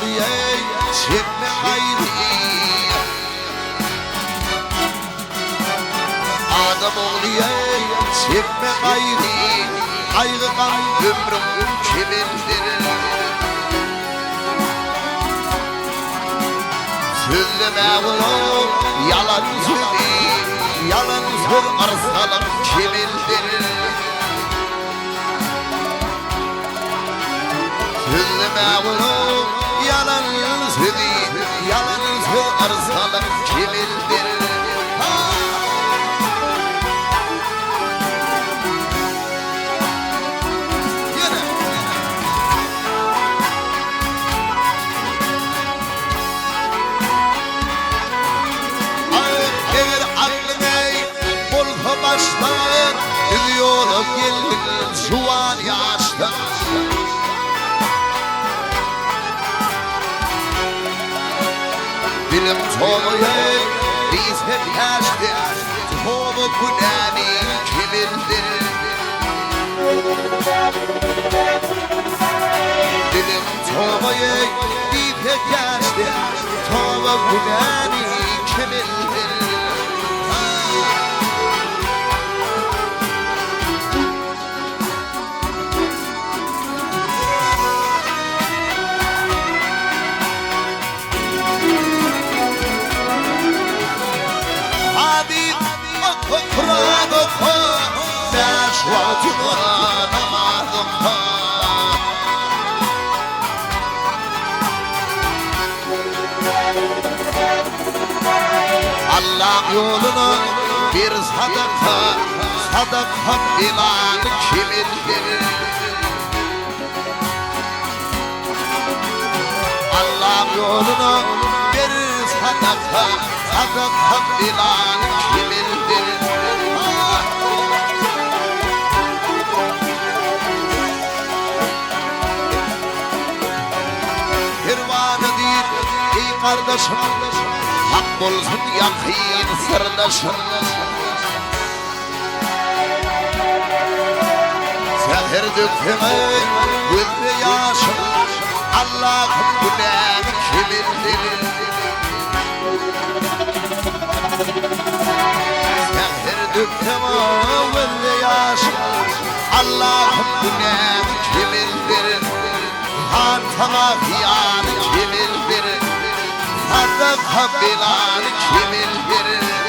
ey çekme gayri. Adam oğlu ey çekme gayri. Ayrılan ömrüm kimindir? Söyleme bunu yalan söyle, yalan söyle arsalım kimindir? Söyleme bunu yalan söyle, yalan söyle arsalım kimindir? Başlar yola geldin şu an yaşta. Dilim toğuya bize yaştı. Toğu günahı kimindir? Dilim toğuya bize yaştı. Toğu günahı kimindir? Kur'an oku, meşruatına namaz oku. Allah yoluna bir sadaka, sadaka bilen kimindir? Allah yoluna bir sadaka, sadaka bilen kimindir? Pervanedir ey kardeşim, hak olsun yakîn sırdaşım. Seher dökme gözde yaşım, Allah'ım günahı kimindir? Seher dökme gözde yaşım, Allah'ım günahı kimindir? Hatana hıyan kimindir? Sadaka bilen kimindir?